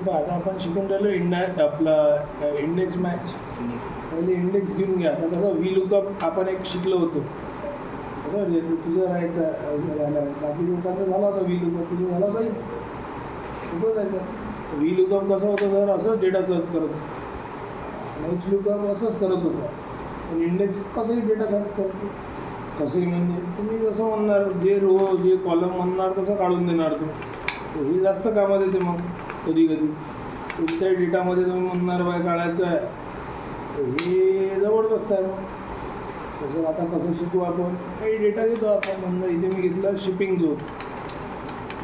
आता आपण शिकून राहिलो आपला इंडेक्स मॅच. पहिले इंडेक्स घेऊन घ्या. आता कसं व्ही लुकअप आपण एक शिकलो होतो बरोबर, जे तुझं राहायचं बाकी लोकांचा झाला होता व्ही लुकअप, तुझं झाला पाहिजे कुठं जायचं. व्ही लुकअप कसं होतं जर असंच डेटा सर्च करत होतं, एच लुकअप असंच करत होतं. पण इंडेक्स कसंही डेटा सर्च करतो. कसंही म्हणजे तुम्ही जसं म्हणणार, जे रो जे कॉलम म्हणणार तसं काढून देणार तो. हे जास्त कामात येते मग कधी कधी. कोणत्याही डेटामध्ये तुम्ही म्हणणार बाय काढायचं आहे, हे जबरदस्त आहे. मग तसं आता कसं शिकू आपण, काही डेटा देतो आपण. म्हणजे इथे मी घेतलं शिपिंग झोन,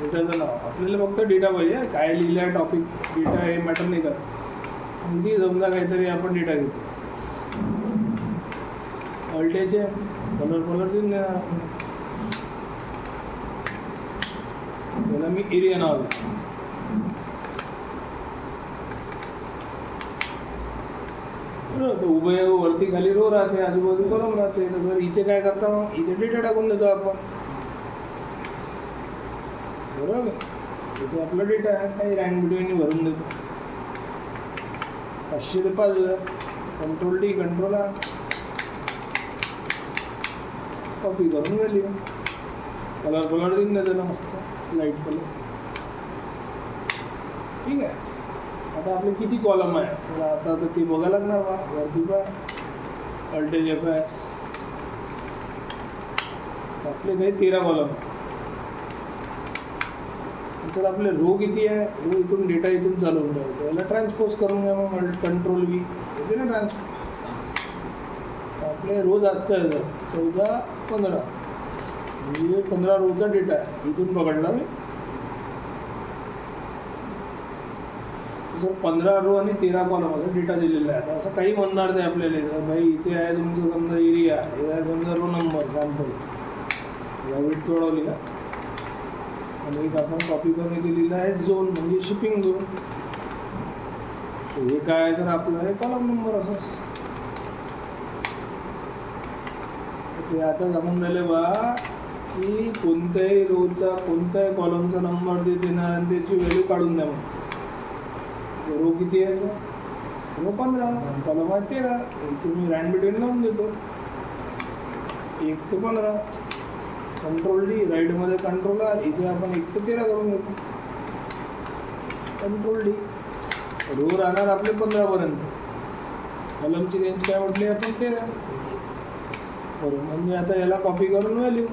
डेटाचं नाव. आपल्याला फक्त डेटा पाहिजे, काय लिहिलं आहे टॉपिक, डेटा हे मॅटर नाही करत. इथे समजा काहीतरी आपण डेटा घेतो, अल्टेचे कलर देऊन देणार. त्याला मी एरिया नाव देतो. बरोबर, उभय वरती खाली रो राहते, आजूबाजू कॉलम राहते. तर इथे काय करता मग, इथे डेटा टाकून देतो आपण बरोबर. इथे आपला डेटा आहे, काही रँक बिटवीन भरून देतो. 500 ते 5000, control D, control R, copy करून व्हॅल्यू. कलर देऊन देतो ना मस्त लाईट कलर. ठीक आहे. आता आपले किती कॉलम आहे सर, आता तर ते बघायला लागणार बा. वरती पा अल्टेज एफएस, आपले काही 13 कॉलम आहे. तर आपले रो किती आहे, रो इथून डेटा इथून चालवून ठेवतो. याला ट्रान्सपोज करून घ्या मग, कंट्रोल व्ही येते ना ट्रान्सपोज. आपले रो जास्त आहे सर, 14, 15 म्हणजे 15 रोचा डेटा आहे इथून पकडला मी. जर 15 रो आणि 13 कॉलम असं डेटा दिलेला आहे. आता असं काही म्हणणार नाही आपल्याला, तर भाई इथे आहे तुमचं समजा एरिया, हे आहे समजा रो नंबर सॅम्पल, या वेट तोडवली का. आणि एक आपण कॉपी करून इथे लिहिलं आहे झोन, म्हणजे शिपिंग झोन. हे काय आहे तर आपलं हे कॉलम नंबर असंच. ते आता जमून राहिले बा की कोणत्याही रोचा कोणत्याही कॉलमचा नंबर देते ना, आणि त्याची व्हॅल्यू काढून द्या. मग रो किती आहे, रो 15, कॉलम आहे 13. इथे मी रँड बिटवीन लावून देतो 1 ते 15. कंट्रोल डी, राईटमध्ये कंट्रोल आर, इथे आपण 1 ते 13 करून घेतो. कंट्रोल डी, रो राहणार आपले 15 पर्यंत. कॉलमची रेंज काय म्हटली आपण 13. बरोबर, म्हणजे आता याला कॉपी करून व्हॅल्यू.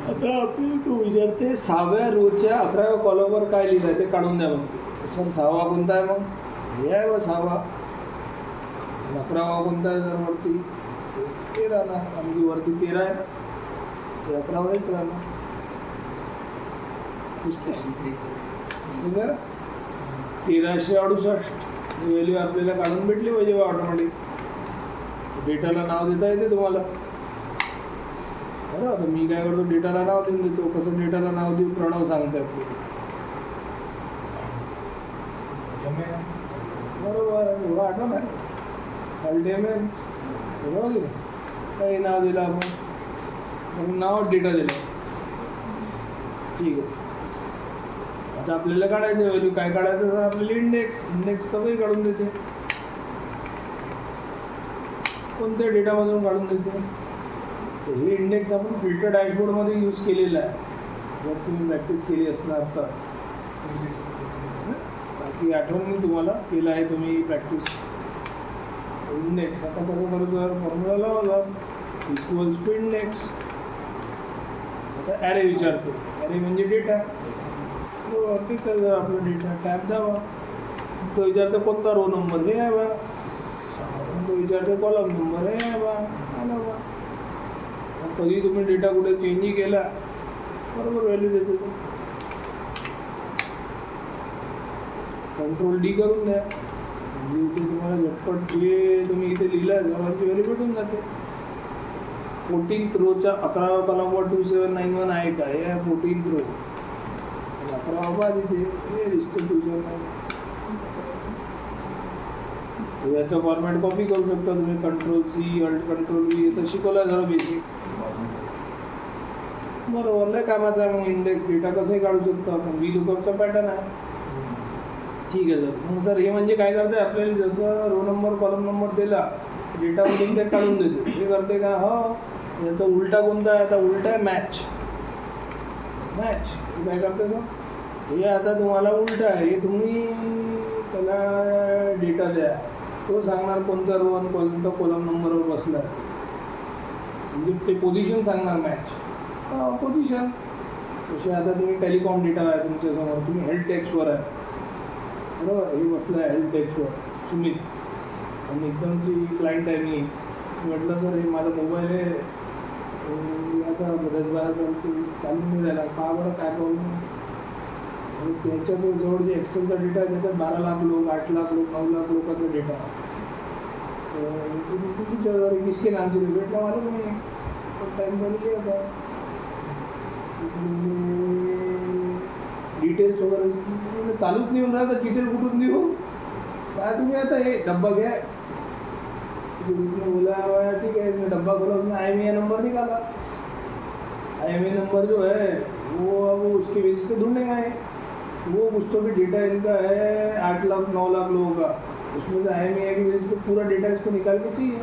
आता आपली तो विचारते 6व्या रोच्या 11व्या कॉलमवर काय लिहिलं आहे ते काढून द्या. मग सर 6वा कोणता आहे, मग हे आहे बा 6वा. 11वा कोणता आहे जर वरती, 13 राहणार. आमची वरती 13 आहे ना, ते 11वाच राहणार. दिसते सर 1368 व्हॅल्यू आपल्याला काढून भेटली पाहिजे बा ऑटोमॅटिक. डेटाला नाव देता येते तुम्हाला बरं. आता मी काय करतो, डेटाला नाव देऊन देतो. कसं डेटाला नाव देऊ, प्रणव सांगते आपल्याला बरोबर. एवढं आठवण आहे अल्टेमेन बरोबर. काही नाव दिलं आपण, नाव डेटा दिलं. ठीक आहे. आता आपल्याला काढायचं व्हॅल्यू, काय काढायचं तर आपल्याला इंडेक्स. इंडेक्स कसंही काढून देते, कोणत्या डेटामधून काढून देते. हे इंडेक्स आपण फिल्टर डॅशबोर्डमध्ये यूज केलेलं आहे, जर तुम्ही प्रॅक्टिस केली असणार तर. बाकी आठवण मी तुम्हाला केलं आहे तुम्ही प्रॅक्टिस. इंडेक्स आता कसं करू, जर फॉर्म्युला लावला इक्वल्स टू इंडेक्स. आता ॲरे विचारतो, ॲरे म्हणजे डेटा. ठीक आहे, जर आपला डेटा टॅब द्यावा, तो विचारतो कोणता रो नंबर, हे आहे बा. तो विचारतो कॉलम नंबर, हे आहे बा. आला बा. कधी तुम्ही डेटा कुठे चेंजही केला बरोबर व्हॅल्यू देतो. कंट्रोल डी करून द्या, म्हणजे इथे तुम्हाला झटपट जे तुम्ही इथे लिहिलं आहे सर्वांची व्हॅल्यू भेटून जाते. 14th रोच्या 11व्या कॉलमवर 2791 आहे का, हे आहे 14th रो. 11वा तिथे हे दिसतं 2791. याचं फॉर्मॅट कॉपी करू शकता तुम्ही. Ctrl+C, Alt+Ctrl+V तर शिकवलं जरा बेसिक. बरोबर, लय कामाचा आहे. मग इंडेक्स डेटा कसंही काढू शकतो आपण. VLOOKUPचा पॅटर्न आहे. ठीक आहे सर. मग सर हे म्हणजे काय करते आपल्याला, जसं रो नंबर कॉलम नंबर दिला डेटामधून ते काढून देते. हे करते का? हो. याचा उलटा कोणता आहे? आता उलटा आहे मॅच. हे काय करते सर? हे आता तुम्हाला उलटा आहे. हे तुम्ही त्याला डेटा द्या, तो सांगणार कोणता रो आणि कोणता कॉलम नंबरवर बसला आहे. म्हणजे ते पोझिशन सांगणार मॅच. पोझिशन तसे आता तुम्ही टेलिकॉम डेटा आहे तुमच्यासमोर, तुम्ही हेल्थ टॅक्सवर आहे बरोबर. हे बसलं आहे हेल्थ टॅक्सवर सुमित, आणि एकदमची क्लायंट आहे. मी म्हटलं सर हे माझा मोबाईल आहे आता 10-12 सालचं चालू नाही राहिला, पहा बरं काय प्रॉब्लेम. आणि त्याच्या जवळ जे एक्सेलचा डेटा आहे त्याच्यात 12 लाख लोक, 8 लाख लोक, 9 लाख लोकांचा डेटा. कुठे किसके नामचे भेटला मालूम नाही, पण टाईम झाली आता. डिटेल्स वगैरे चालूच नाही होऊन राहतं. डिटेल कुठून देऊ काय? तुम्ही आता हे डब्बा घ्या, बोला ठीक है, डब्बा खोला, उसमें IMEI नंबर निकाला. IMEI नंबर जो है वो अब उसके बेसिस पे ढूंढेगा है. वो कुछ तो भी डेटा इनका है 8 लाख 9 लाख लोगों का, उसमें से IMEI के बेसिस पे पूरा डेटा इसको निकाल के चाहिए.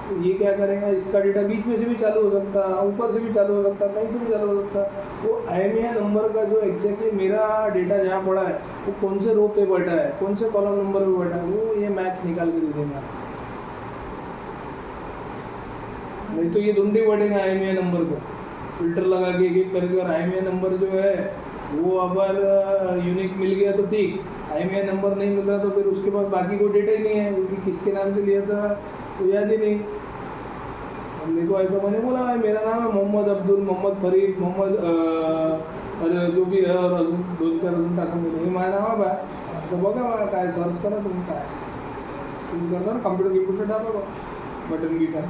तो ये क्या करेगा, इसका डेटा बीच में से भी चालू हो सकता है, ऊपर से भी चालू हो सकता है, कहीं से भी चालू हो सकता है. वो IMEI नंबर का जो एग्जैक्टली मेरा डेटा जहाँ पड़ा है वो कौन से रो पे बैठा है, कौन से कॉलम नंबर पे बैठा है, वो ये मैच निकाल के दे देगा. नहीं तो ये ढूंढने पड़ेगा IMEI नंबर को, फिल्टर लगा के एक करके. और IMEI नंबर जो है वो अगर यूनिक मिल गया तो ठीक, IMEI नंबर नहीं मिल रहा तो फिर उसके पास बाकी कोई डेटा ही नहीं है, क्योंकि किसके नाम से लिया था तो याद ही नहीं. मेरे को ऐसा मैंने बोला है मेरा नाम है मोहम्मद अब्दुल, मोहम्मद फरीद, मोहम्मद जो भी है, और अजून 2-4 अजून टाकून दिले. हे माझं नाव आहे. तर बघा मला काय सर्च करा तुम्ही, काय तुम्ही करता ना कम्प्यूटर टाका बटन गिटन.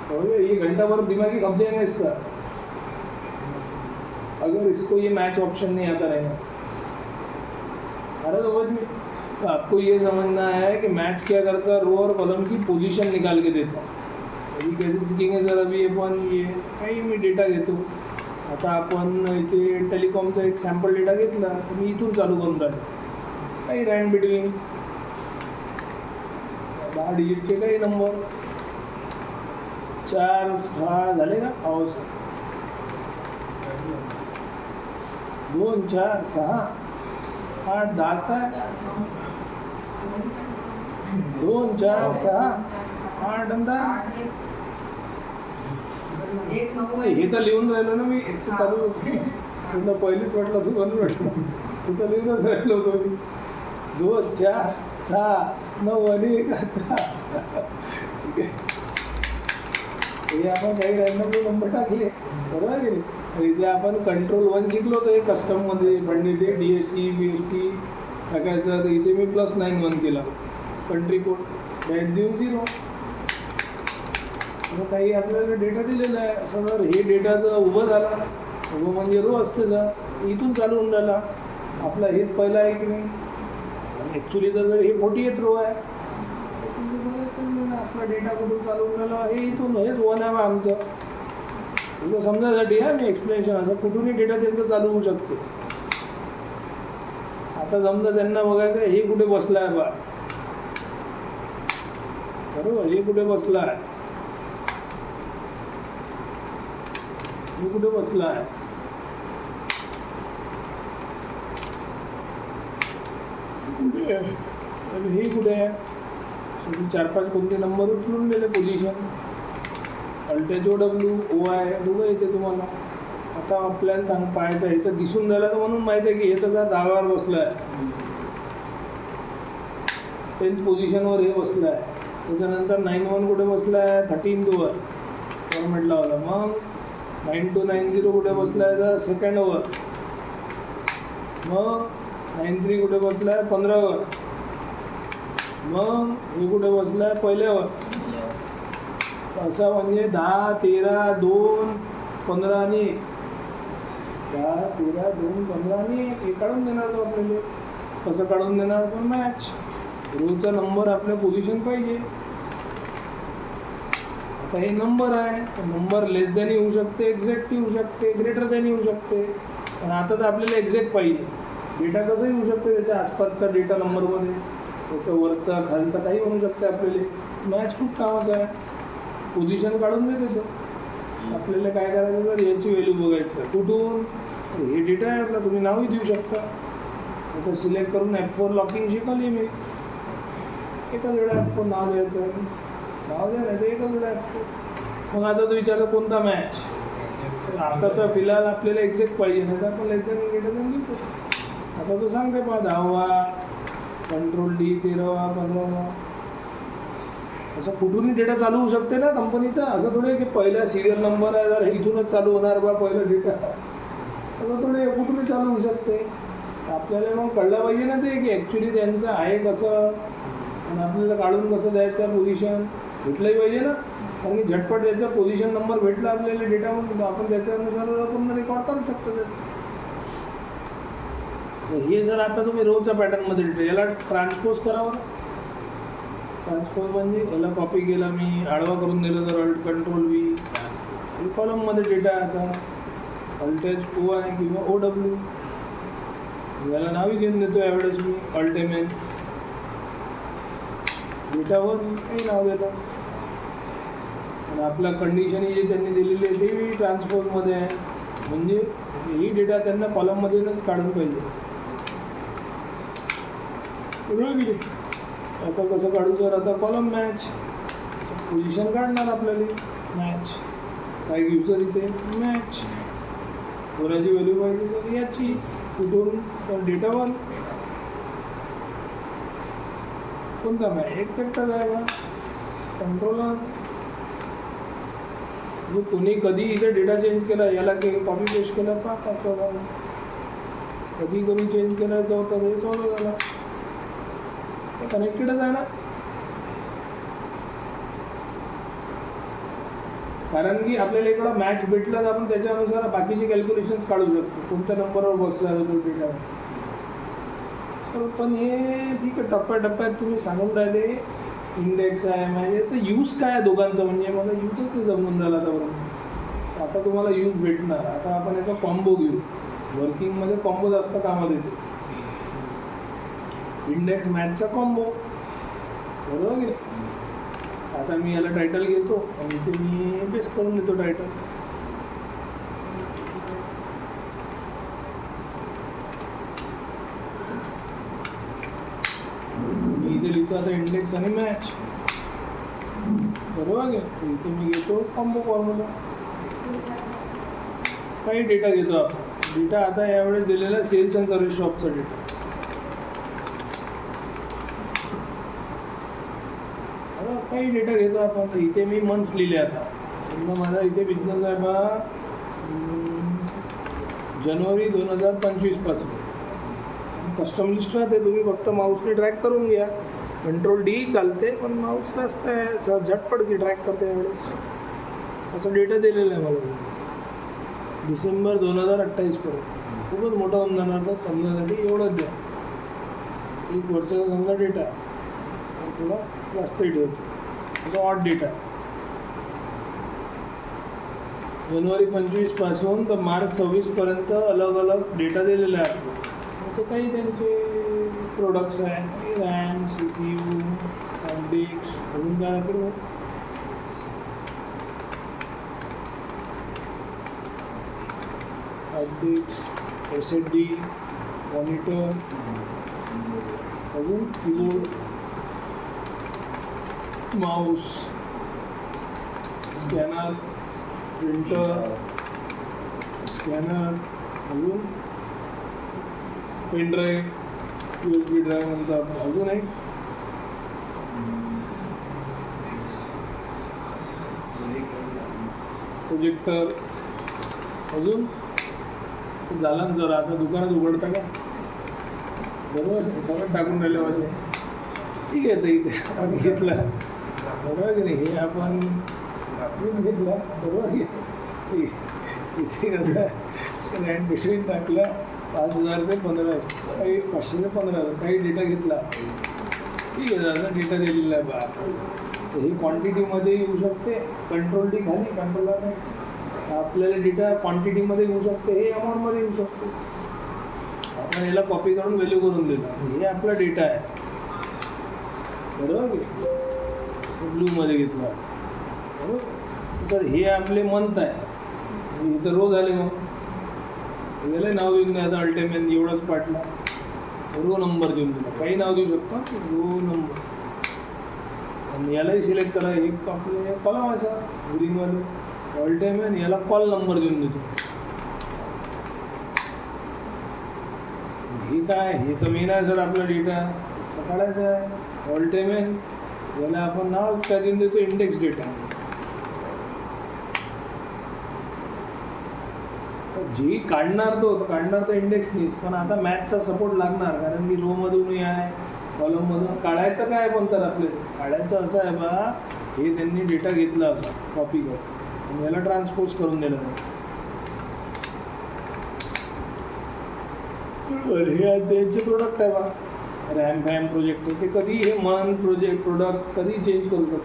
समझ ये घंटा भर दिमागी खप जाएगा इसका, अगर इसको ये मैच ऑप्शन नहीं आता रहेगा. अरे समझ में, तो आपको ये समझना है कि मैच क्या करता है, रो और कॉलम की पोजीशन निकाल के देता. अभी कैसे सीखेंगे सर, अभी आपण ये काही मी डेटा घेतो. आता आपण इथे टेलिकॉमचा एक सॅम्पल डेटा घेतला तर मी इथून चालू करून राहिलो. काही रँड बिटवीन 10 डिजिटचे काही नंबर 4-6 झाले का? पाव 2, 4, 6, 8, 10 असतात. 2, 4, 6, 8 आणि 10. हे तर लिहून राहिलो ना मी, चालू तुला पहिलीच वाटलं, तू पण वाटलं, तू तर लिहूनच राहिलो होतो मी. 2, 4, 6, 9 आणि 1 ठीक आहे. हे आपण काही रँडमली नंबर टाकले बरोबर आहे की. इथे आपण Ctrl+1 शिकलो तर हे कस्टममध्ये पण इथे DST BST टाकायचं, तर इथे मी +91 केला. कंट्री कोड बॅट देऊन 0. मग काही आपल्याला डेटा दिलेला आहे. असं जर हे डेटा जर उभं झाला, उभं म्हणजे रो असते जर इथून चालू होऊन राहिला आपला, हेच पहिला आहे की नाही. ॲक्च्युली तर जर हे 48 रो आहे, आपला डेटा कुठून चालू होऊन राहिला, हे इथून हेच 1 आहे आमचं. तुला समजायसाठी आहे मी एक्सप्लेनेशन, असं कुठूनही डेटा त्यांचं चालू होऊ शकते. आता समजा त्यांना बघायचं हे कुठे बसला आहे बा, बरोबर, हे कुठे बसला आहे, हे कुठे बसला आहे. कुठे आहे आणि हे कुठे आहे. 4-5 कोणते नंबर उचलून दिले पोझिशन. AltO दोघं येते तुम्हाला. आता आपल्याला पाहायचं आहे, तर दिसून राहिलं तर म्हणून माहिती आहे की हे तर 10वर बसलं आहे, 10th पोझिशनवर हे बसलं आहे. त्याच्यानंतर 9-1 कुठे बसलं आहे, 13th वर फॉर्मॅट लावला. मग 9-2-9-0 कुठे बसला आहे, तर 2nd वर. मग 9-3 कुठे बसला आहे, 15वर. मग हे कुठे बसलं आहे, पहिल्यावर. असं म्हणजे 10, 13, 2, 15 आणि 1. 10, 13, 2, 15 आणि 1 हे काढून देणार तो आपल्याला. कसं काढून देणार, तर मॅच रोचा नंबर आपल्या पोझिशन पाहिजे. आता हे नंबर आहे, नंबर लेस दॅन येऊ शकते, एक्झॅक्ट येऊ शकते, ग्रेटर दॅन येऊ शकते. पण आता तर आपल्याला एक्झॅक्ट पाहिजे. डेटा कसं येऊ शकते, त्याच्या आसपासचा डेटा नंबरमध्ये, त्याचा वरचा खालचा काही म्हणू शकते. आपल्याला मॅच खूप कामाचं आहे. पोझिशन काढून देते तो. आपल्याला काय करायचं तर याची व्हॅल्यू बघायचं कुठून. हे डेटा आहे आपला, तुम्ही नावही देऊ शकता. आता सिलेक्ट करून F4 लॉकिंग शिकवली मी. एकच वेळा F4 नाव द्यायचं, नाव द्या नाही तर एकच वेळा F4. मग आता तो विचारलं कोणता मॅच. आता तर फिलहाल आपल्याला एक्झॅक्ट पाहिजे, नाही तर आपण लेस दॅन ग्रेटर दॅन लिहितो. आता तो सांगते पहा 10वा, कंट्रोल D 13वा, 15वा. असं कुठूनही डेटा चालू होऊ शकते ना कंपनीचा. असं थोडे की पहिला सिरियल नंबर आहे, जर इथूनच चालू होणार बा पहिला डेटा. असं थोडे कुठूनही चालू होऊ शकते. आपल्याला मग कळलं पाहिजे ना ते की ॲक्च्युली त्यांचं आहे कसं, आणि आपल्याला काढून कसं द्यायचं पोझिशन भेटलंही पाहिजे ना. कारण की झटपट त्याचा पोझिशन नंबर भेटला आपल्याला डेटा, मग आपण त्याच्यानुसार आपण रेकॉर्ड करू शकतो त्याचं. हे जर आता तुम्ही रोजच्या पॅटर्नमध्ये डेटा याला ट्रान्सपोज करावं. ट्रान्सपोज म्हणजे याला कॉपी केला मी, आडवा करून दिलं तर अल्ट कंट्रोल V. हे कॉलममध्ये डेटा आहे. आता अल्टेज O आहे किंवा OW. याला नावही घेऊन देतो यावेळेस मी अल्टेमेन. डेटावर काही नाव देतो. आणि आपला कंडिशन जे त्यांनी दिलेली आहे ते ट्रान्सपोजमध्ये आहे. म्हणजे ही डेटा त्यांना कॉलममधूनच काढून पाहिजे. बरोबर. आता कसं काढू सर, आता कॉलम मॅच पोझिशन काढणार आपल्याला मॅच. काय घेऊ सर इथे मॅच. कोणाची व्हॅल्यू पाहिजे तर याची. कुठून तर डेटा 1. कोणता मॅच एक्झॅक्टच आहे बा. कंट्रोलर. म्हणजे कोणी कधी इथे डेटा चेंज केला, याला कॉपी पेस्ट केला 5 झाला. कधी कोणी चेंज केला 14 झाला. कनेक्टेडच आहे ना. कारण की आपल्याला इकडं मॅच भेटला तर आपण त्याच्यानुसार बाकीचे कॅल्क्युलेशन्स काढू शकतो. कोणत्या नंबरवर बसला तो डेटा. तर पण हे ठीक आहे, टप्प्याटप्प्यात तुम्ही सांगून राहिले. इंडेक्स आहे म्हणजे याचं यूज काय आहे दोघांचं, म्हणजे मला यूजच नाही जमून राहिला आतापर्यंत. आता तुम्हाला यूज भेटणार. आता आपण याचा कॉम्बो घेऊ. वर्किंगमध्ये कॉम्बो जास्त कामात येते. इंडेक्स मॅचचा कॉम्बो. बरोबर की. आता मी याला टायटल घेतो आणि इथे मी पेस्ट करून देतो टायटल. मी इथे लिहितो आता इंडेक्स आणि मॅच. बरोबर की. इथे मी घेतो कॉम्बो फॉर्म्युला. काही डेटा घेतो आपण. डेटा आता यावेळेस दिलेला सेल्स अँड सर्व्हिस शॉपचा डेटा. काही डेटा घेतो आपण. इथे मी मंथ्स लिहिले. आता समजा माझा इथे बिझनेस आहे बा जानेवारी 2025 पासून. कस्टम लिस्ट राहते, तुम्ही फक्त माऊसने ट्रॅक करून घ्या. कंट्रोल D चालते, पण माऊस जास्त आहे सर झटपट की ट्रॅक करते यावेळेस. असं डेटा दिलेला आहे मला डिसेंबर 2028 पर्यंत. खूपच मोठा होऊन जाणार तर समजासाठी एवढंच द्या. 1 वर्षाचा समजा डेटा थोडा जास्तही ठेवतो. त्याचा ऑड डेटा जानेवारी 25 पासून तर मार्च 26 पर्यंत अलग अलग डेटा दिलेला आहे. तर काही त्यांचे प्रोडक्ट्स आहे, रॅम, CPU, डिस्क, अजून काय करू. डिस्क, SSD, मॉनिटर, अजून keyboard, mouse, scanner, printer, scanner, अजून पेन ड्राईव्ह, USB ड्राईव्ह म्हणतात. अजून एक प्रोजेक्टर. अजून झाला ना जरा. आता दुकानात उघडता का. बरोबर सगळं टाकून राहिलं माझे. ठीक आहे. तर इथे आपण घेतला. बरोबर की नाही. हे आपण घेतला. बरोबर की इथे कसं लँड पिशवीत टाकला. 5,000 ते 15,000, काही 500 ते 15,000 काही डेटा घेतला. ठीक आहे, असा डेटा दिलेला आहे बा. तर हे क्वांटिटीमध्ये येऊ शकते, कंट्रोल डी खाली कंट्रोलर नाही, आपल्याला डेटा क्वांटिटीमध्ये येऊ शकते, हे अमाऊंटमध्ये येऊ शकते. आपण याला कॉपी करून व्हॅल्यू करून दिलं, हे आपला डेटा आहे बरोबर. ब्लूमध्ये घेतला बरोबर. सर हे आपले मंथ आहे, इथं रो झाले, मग याला नाव देऊन द्या. आता अल्टिमेट एवढंच पाठला, रो नंबर देऊन दिला, काही नाव देऊ शकतो, रो नंबर. आणि यालाही सिलेक्ट करा, एक आपले कॉलम असा ग्रीनवाले अल्टिमेट, याला कॉल नंबर देऊन देतो. हे काय, हे तर मेन आहे सर आपला डेटा, नुसतं काढायचं आहे. अल्टिमेट याला आपण नावच काय देऊन देतो, इंडेक्स डेटा. जे काढणार तो काढणार तर इंडेक्सनीच, पण आता मॅथचा सपोर्ट लागणार, कारण की रोमधूनही आहे कॉलममधून. काढायचं काय पण तर आपल्याला काढायचं असं आहे बा, हे त्यांनी डेटा घेतला असा कॉपी करून आणि याला ट्रान्सपोज करून दिलं जातं. हे त्यांचे प्रोडक्ट आहे बा, रॅम फॅम प्रोजेक्ट. ते कधी हे मन प्रोडक्ट कधी चेंज करू शकतो.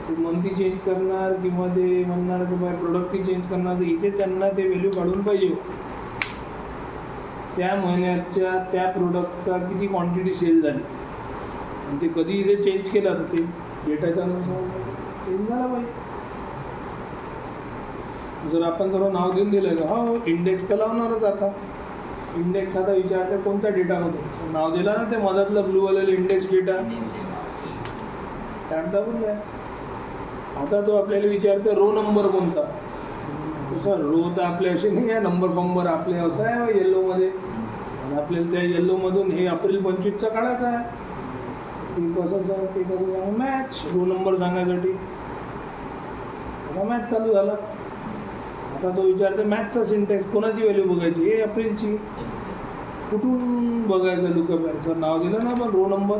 ते मंथली चेंज करणार किंवा ते म्हणणार की बाय प्रोडक्टही चेंज करणार, तर इथे त्यांना ते व्हॅल्यू काढून पाहिजे त्या महिन्याच्या त्या प्रोडक्टचा किती क्वांटिटी सेल झाली, आणि ते कधी इथे चेंज केला तर ते डेटाच्या अनुसार चेंज झाला पाहिजे. जर आपण सर्व नाव देऊन दिलं का, हो इंडेक्स तर लावणारच. आता इंडेक्स आता विचारते कोणत्या डेटामध्ये नाव दिलं ना, ते मधातलं ब्लू वालेलं इंडेक्स डेटा त्यात दाबून द्या. आता तो आपल्याला विचारते रो नंबर कोणता. तसं रो तर आपले असे नाही आहे, नंबर आपले असं आहे येल्लोमध्ये, आणि आपल्याला त्या येल्लोमधून हे एप्रिल 25चा काढायचा आहे. ते कसं सर, ते कसं सांगू, मॅच रो नंबर सांगायसाठी. आता मॅच चालू झाला. आता तो विचारते मॅथचा सिंटॅक्स कोणाची व्हॅल्यू बघायची, हे एप्रिलची. कुठून बघायचं लुकअप आहे सर, नाव दिलं ना आपण रो नंबर.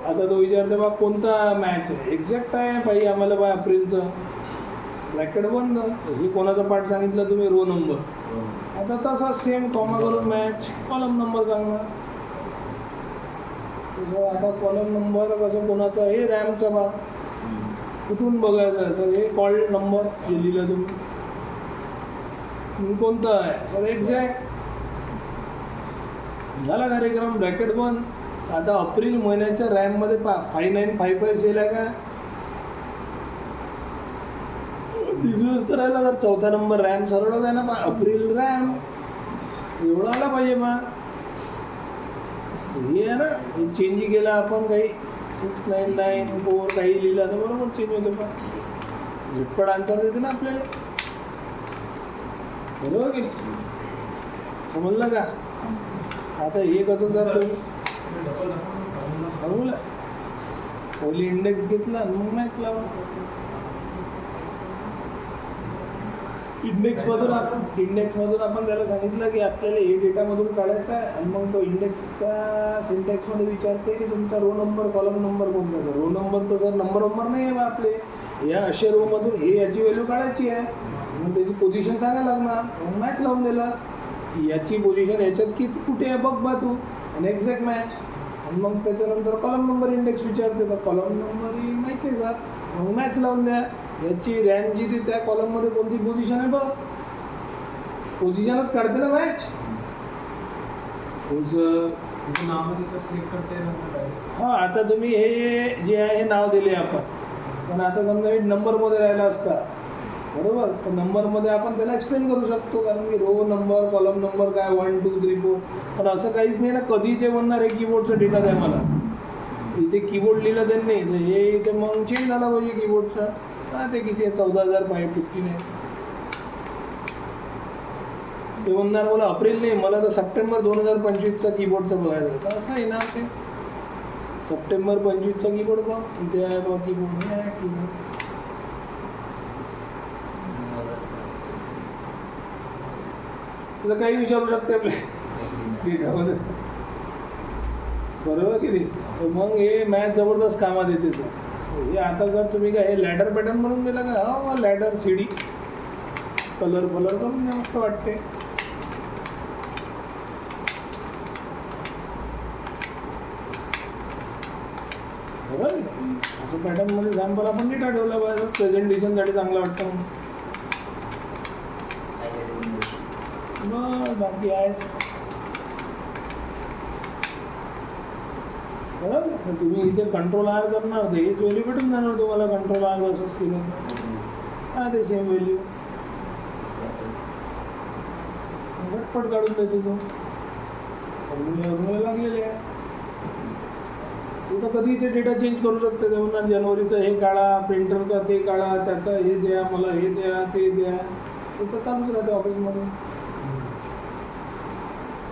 आता तो विचारते बा कोणता मॅच आहे, एक्झॅक्ट आहे बाई आम्हाला बा एप्रिलचं, ब्रॅकेट बंद. हे कोणाचा पार्ट सांगितलं तुम्ही, रो नंबर. आता तसा सेम कॉमा करून मॅच कॉलम नंबर सांगणार. आता कॉलम नंबर कसं कोणाचा, हे रॅमचा बा कुठून बघायचं आहे सर, हे कॉल नंबर हे लिहिलं तुम्ही, कोणता आहे सर एक्झॅक्ट. झाला कार्यक्रम, ब्रॅकेट बंद. आता एप्रिल महिन्याच्या रॅममध्ये 5955 सेल आहे का, 30 दिवस तर राहिला. तर चौथा नंबर रॅम सरळच आहे ना बा, एप्रिल रॅम एवढा आला पाहिजे बा. हे आहे ना, हे चेंज केला आपण काही 6994 काही लिहिलं तर बरोबर चेंज होते पण झटपट आन्सर देते ना आपल्याला, बरोबर की नाही. समजलं का. आता हे कसं जर बरोबर पहिली इंडेक्स घेतला मग मॅच लावा. इंडेक्समधून आपण त्याला सांगितलं की आपल्याला हे डेटामधून काढायचा आहे, आणि मग तो इंडेक्सच्या सिंटॅक्समध्ये विचारते की तुमचा रो नंबर कॉलम नंबर कोणता. रो नंबर तर सर नंबर नाही आहे बा आपले, या अशा रोमधून हे याची व्हॅल्यू काढायची आहे, मग त्याची पोझिशन सांगायला लागणार. मग मॅच लावून दिला, याची पोझिशन याच्यात किती कुठे आहे बघ बा तू, आणि एक्झॅक्ट मॅच. आणि मग त्याच्यानंतर कॉलम नंबर इंडेक्स विचारते, तर कॉलम नंबर माहिती आहे सर, मग मॅच लावून द्या. याची रॅम जी ती त्या कॉलममध्ये कोणती पोझिशन आहे बघ, पोझिशनच काढते ना मॅच. हां, आता तुम्ही हे जे आहे हे नाव दिले आपण, पण आता समजा हे नंबरमध्ये राहिला असता बरोबर, तर नंबरमध्ये आपण त्याला एक्सप्लेन करू शकतो, कारण की रो नंबर कॉलम नंबर काय 1 2 3 4. पण असं काहीच नाही ना, कधी ते म्हणणार हे कीबोर्डचा डेटा द्या मला, इथे कीबोर्ड लिहिलं त्यांनी, तर हे इथे मग चेंज झाला पाहिजे कीबोर्डचा. हां, ते किती आहे 14,515 आहे. ते म्हणणार मला एप्रिल नाही, मला तर सप्टेंबर 2025चा कीबोर्डचं बघायचं होतं. असं आहे ना, ते सप्टेंबर 25चा कीबोर्ड बघ, इथे आहे बघ कीबोर्ड, हे आहे कीबोर्ड. तुला काही विचारू शकते आपल्या डेटामध्ये, बरोबर की नाही. तर मग हे मॅथ जबरदस्त कामात येते सर. हे आता जर तुम्ही काय हे लॅडर पॅटर्न म्हणून दिला का, हा लॅडर CD कलर करून द्या, मस्त वाटते. बरोबर आहे ना? असं पॅटर्नमध्ये सॅम्पल आपण नीट ठेवला पाहिजे, प्रेझेंटेशनसाठी चांगलं वाटतं म्हणून. बस बाकी आहेच. बरोबर मग तुम्ही इथे कंट्रोल आर करणार होते, हेच व्हॅल्यू भेटून जाणार तुम्हाला. कंट्रोल आर असंच केलं हां ते सेम व्हॅल्यू झटपट काढून देतो तू. फॉर्म्युला लागलेले आहे. तू तर कधी इथे डेटा चेंज करू शकते. ते म्हणणार जानेवारीचं हे काढा, प्रिंटरचा ते काढा, त्याचं हे द्या, मला हे द्या, ते द्या. ते तर चालूच राहते ऑफिसमध्ये.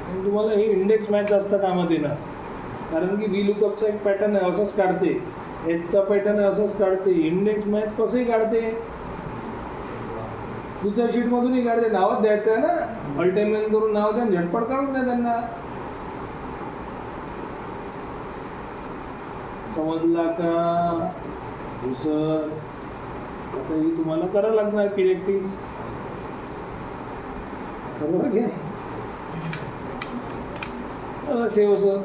पण तुम्हाला हे इंडेक्स मॅच असतं कामात येणार. कारण की व्ही लुकअपचा एक पॅटर्न आहे असंच काढते, एचचा पॅटर्न आहे असंच काढते, इंडेक्स मॅच कसंही काढते. दुसऱ्या शीटमधूनही काढते. नावच द्यायचं आहे ना, अल्टेमेन करून नाव द्या, झटपट काढून द्या त्यांना. समजला का दुसरं? आता ही तुम्हाला करावं लागणार प्रॅक्टिस. बरोबर घे सेव सर.